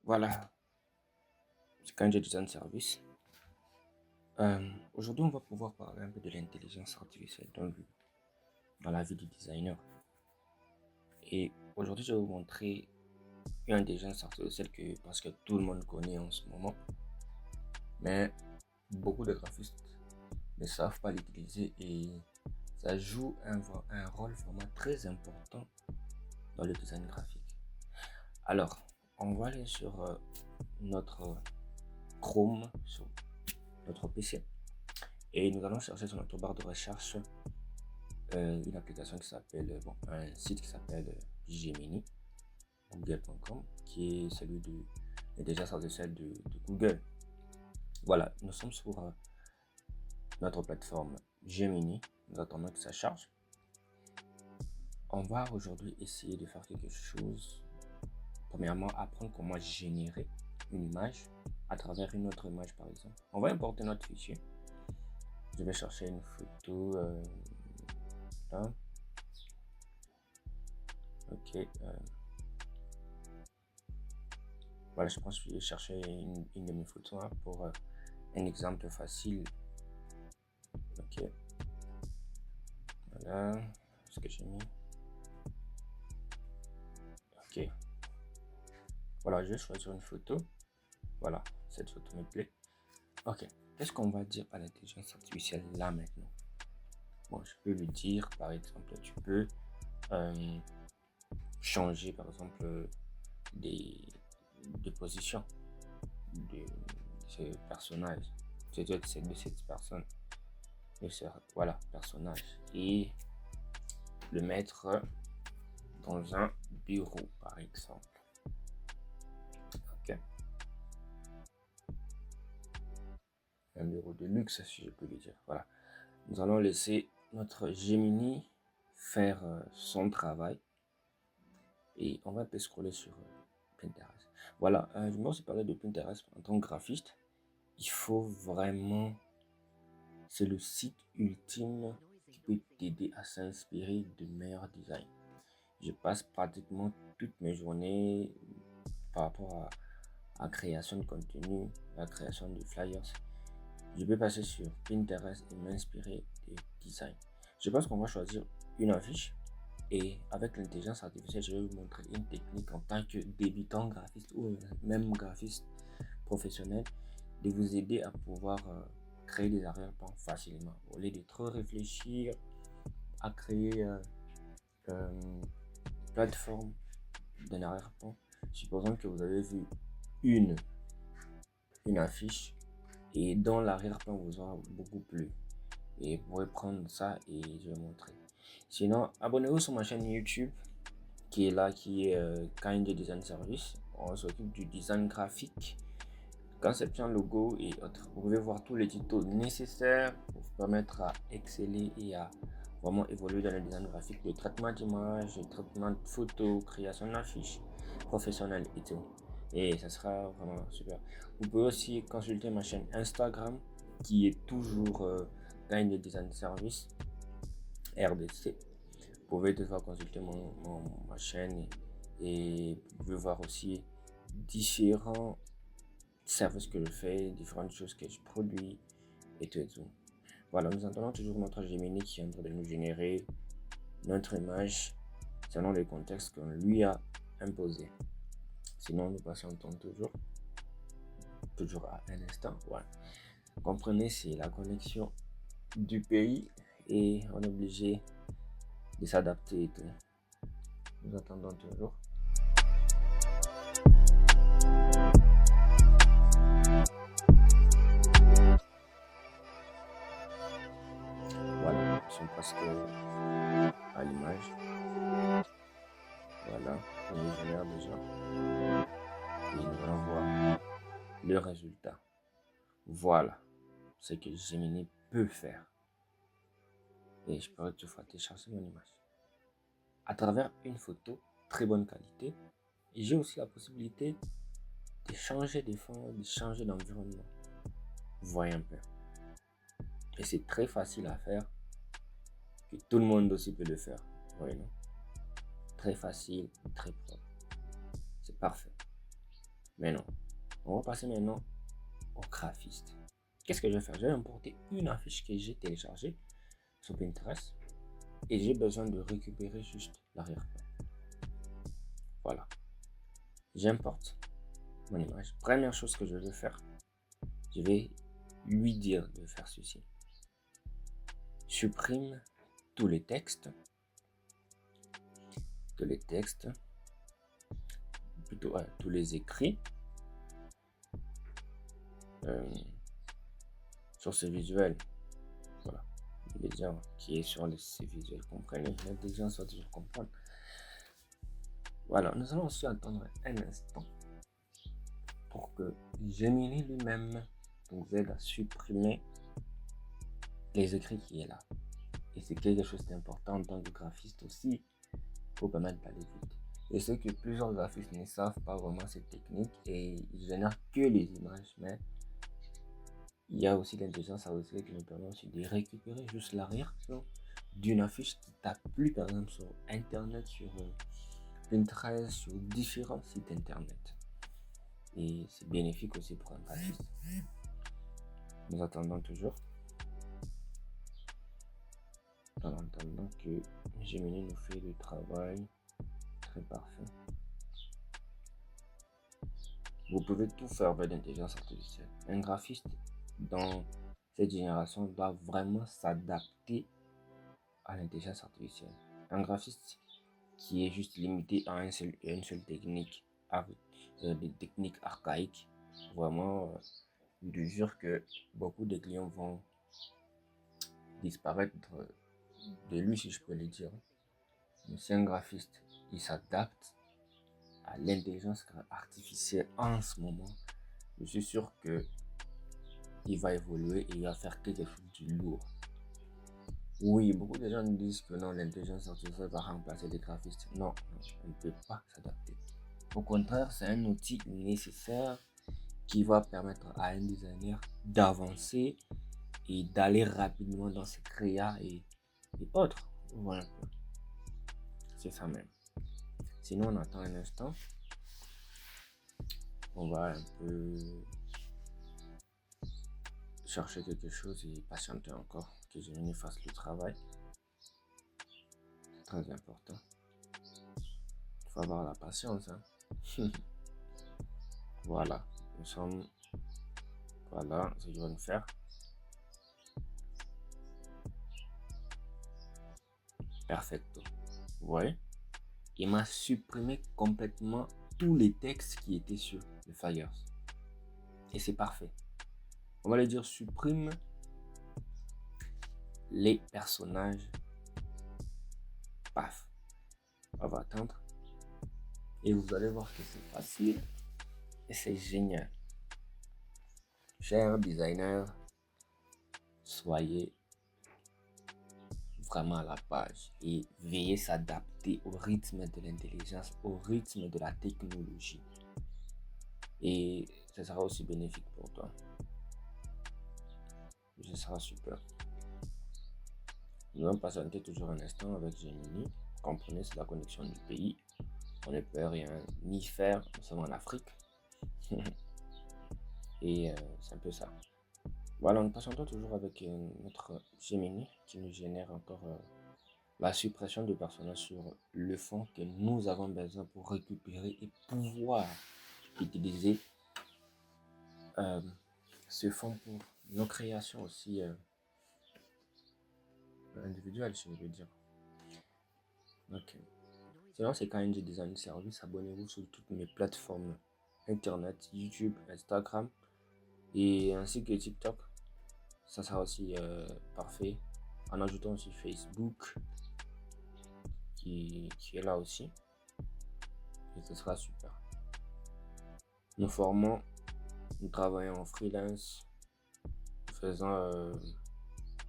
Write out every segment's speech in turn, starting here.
Voilà, c'est quand j'ai Design Service. Aujourd'hui, on va pouvoir parler un peu de l'intelligence artificielle dans la vie du designer. Et aujourd'hui, je vais vous montrer une intelligence artificielle parce que tout le monde connaît en ce moment. Mais beaucoup de graphistes ne savent pas l'utiliser et ça joue un rôle vraiment très important dans le design graphique. Alors, on va aller sur notre Chrome, sur notre PC. Et nous allons chercher sur notre barre de recherche une application qui s'appelle, un site qui s'appelle Gemini, google.com, qui est celui de l'intelligence artificielle de Google. Voilà, nous sommes sur notre plateforme Gemini. Nous attendons que ça charge. On va aujourd'hui essayer de faire quelque chose. Premièrement, apprendre comment générer une image à travers une autre image, par exemple. On va importer notre fichier. Je vais chercher une photo. Là. Ok. Voilà, je pense que je vais chercher une de mes photos pour un exemple facile. Ok. Voilà ce que j'ai mis. Ok. Voilà, je vais choisir une photo. Voilà, cette photo me plaît. Ok. Qu'est-ce qu'on va dire à l'intelligence artificielle là maintenant? Bon, je peux lui dire, par exemple, tu peux changer, par exemple, des positions de ce personnage, de cette personne, de ce voilà, personnage, et le mettre dans un bureau, par exemple. Ok. Un bureau de luxe, si je peux le dire. Voilà. Nous allons laisser notre Gemini faire son travail et on va un peu scroller sur Pinterest. Voilà, je vais aussi parler de Pinterest en tant que graphiste. Il faut vraiment, c'est le site ultime qui peut t'aider à s'inspirer de meilleurs designs. Je passe pratiquement toutes mes journées par rapport à la création de contenu, à la création de flyers. Je peux passer sur Pinterest et m'inspirer des designs. Je pense qu'on va choisir une affiche et avec l'intelligence artificielle, je vais vous montrer une technique en tant que débutant graphiste ou même graphiste professionnel de vous aider à pouvoir créer des arrière-plans facilement au lieu de trop réfléchir à créer une plateforme d'un arrière-plan. Supposons que vous avez vu une affiche et dans l'arrière-plan vous aura beaucoup plu et vous pourrez prendre ça et je vais montrer. Sinon, abonnez-vous sur ma chaîne YouTube qui est là, qui est Kind Design Service. On s'occupe du design graphique, conception logo et autres. Vous pouvez voir tous les tutos nécessaires pour vous permettre à exceller et à vraiment évoluer dans le design graphique, le traitement d'image, le traitement de photos, création d'affiches professionnelles et tout. Et ça sera vraiment super. Vous pouvez aussi consulter ma chaîne Instagram qui est toujours Kind Design Service RDC. Vous pouvez toutefois consulter ma chaîne et vous pouvez voir aussi différents services que je fais, différentes choses que je produis et tout et tout. Voilà, nous entendons toujours notre Gemini qui est en train de nous générer notre image selon les contextes qu'on lui a imposés. Sinon, nous patientons toujours à un instant. Voilà. Comprenez, c'est la connexion du pays et on est obligé de s'adapter et tout. Nous attendons toujours. Voilà, nous sommes presque à l'image. Voilà, on les génère déjà. Et nous allons voir le résultat. Voilà ce que Gemini peut faire. Et je peux toutefois télécharger mon image. À travers une photo, très bonne qualité. Et j'ai aussi la possibilité de changer de fond, de changer d'environnement. Vous voyez un peu. Et c'est très facile à faire. Que tout le monde aussi peut le faire. Vous voyez, non? Très facile, très propre. C'est parfait. Mais non. On va passer maintenant au graphiste. Qu'est-ce que je vais faire? Je vais importer une affiche que j'ai téléchargée sur Pinterest et j'ai besoin de récupérer juste l'arrière-plan. Voilà. J'importe mon image. Première chose que je vais faire, je vais lui dire de faire ceci. Supprime tous les textes, plutôt tous les écrits sur ce visuel. Voilà. Les gens qui est sur ces visuels, comprenez. L'intelligence va toujours comprendre. Voilà, nous allons aussi attendre un instant pour que Gemini lui-même nous aide à supprimer les écrits qui est là. Et c'est quelque chose d'important en tant que graphiste aussi pour permettre d'aller vite. Je sais que plusieurs graphistes ne savent pas vraiment cette technique et ils génèrent que les images, mais il y a aussi l'intelligence artificielle qui nous permet aussi de récupérer juste l'arrière-plan d'une affiche qui t'a plu, par exemple sur internet, sur Pinterest, sur différents sites internet. Et c'est bénéfique aussi pour un graphiste. Nous attendons toujours. En attendant que Gemini nous fait le travail très parfait. Vous pouvez tout faire avec l'intelligence artificielle. Un graphiste dans cette génération doit vraiment s'adapter à l'intelligence artificielle. Un graphiste qui est juste limité à une seule technique, avec des techniques archaïques, vraiment, je jure que beaucoup de clients vont disparaître de lui, si je peux le dire. Mais si un graphiste, il s'adapte à l'intelligence artificielle en ce moment, je suis sûr que il va évoluer et il va faire quelque chose de lourd. Oui, beaucoup de gens disent que non, l'intelligence artificielle va remplacer les graphistes. Non, elle ne peut pas s'adapter. Au contraire, c'est un outil nécessaire qui va permettre à un designer d'avancer et d'aller rapidement dans ses créas et autres. Voilà. C'est ça même. Sinon, on attend un instant. On va un peu chercher quelque chose et patienter encore que Gemini fasse le travail. Très important. Il faut avoir la patience. Hein. Voilà. Nous sommes. Voilà ce qu'il va nous faire. Perfecto. Vous voyez? Il m'a supprimé complètement tous les textes qui étaient sur le Flyers. Et c'est parfait. On va lui dire supprime les personnages. Paf. On va attendre. Et vous allez voir que c'est facile. Et c'est génial. Chers designers, soyez vraiment à la page et veillez s'adapter au rythme de l'intelligence, au rythme de la technologie. Et ce sera aussi bénéfique pour toi. Ce sera super. Nous allons patienter toujours un instant avec Gemini. Comprenez, c'est la connexion du pays. On ne peut rien ni faire, nous sommes en Afrique. Et c'est un peu ça. Voilà, nous patientons toujours avec notre Gemini qui nous génère encore la suppression de personnages sur le fond que nous avons besoin pour récupérer et pouvoir utiliser ce fond pour nos créations aussi individuelles, si je veux dire. Ok. Sinon, c'est KNG Design Service. Abonnez-vous sur toutes mes plateformes internet, YouTube, Instagram et ainsi que TikTok. Ça sera aussi parfait. En ajoutant aussi Facebook qui est là aussi. Et ce sera super. Nous formons, nous travaillons en freelance, faisant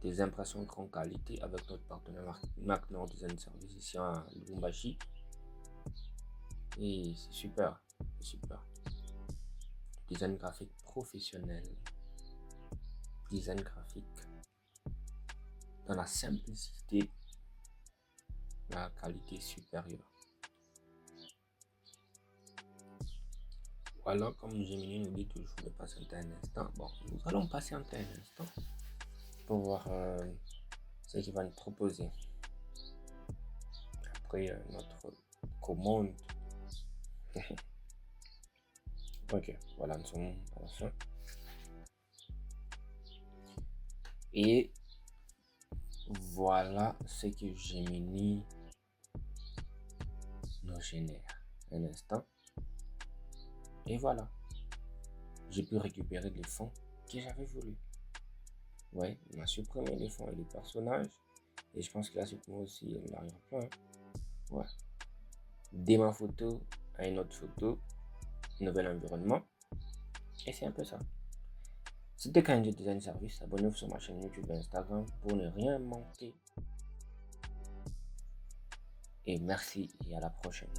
des impressions de grande qualité avec notre partenaire Mac Nord Design Service ici à Lubumbashi. Et c'est super, c'est super. Design graphique professionnel. Design graphique dans la simplicité, la qualité supérieure. Voilà, comme Gemini nous dit toujours de patienter un instant. Bon, nous allons patienter un instant pour voir ce qu'il va nous proposer. Après notre commande. Ok, voilà, nous sommes à la fin. Et voilà ce que Gemini nous génère. Un instant. Et voilà. J'ai pu récupérer les fonds que j'avais voulu. Ouais, il m'a supprimé les fonds et les personnages. Et je pense qu'il a supprimé aussi l'arrière-plan. Ouais. De ma photo à une autre photo. Nouvel environnement. Et c'est un peu ça. C'était Kanji Design Service. Abonnez-vous sur ma chaîne YouTube et Instagram pour ne rien manquer. Et merci et à la prochaine.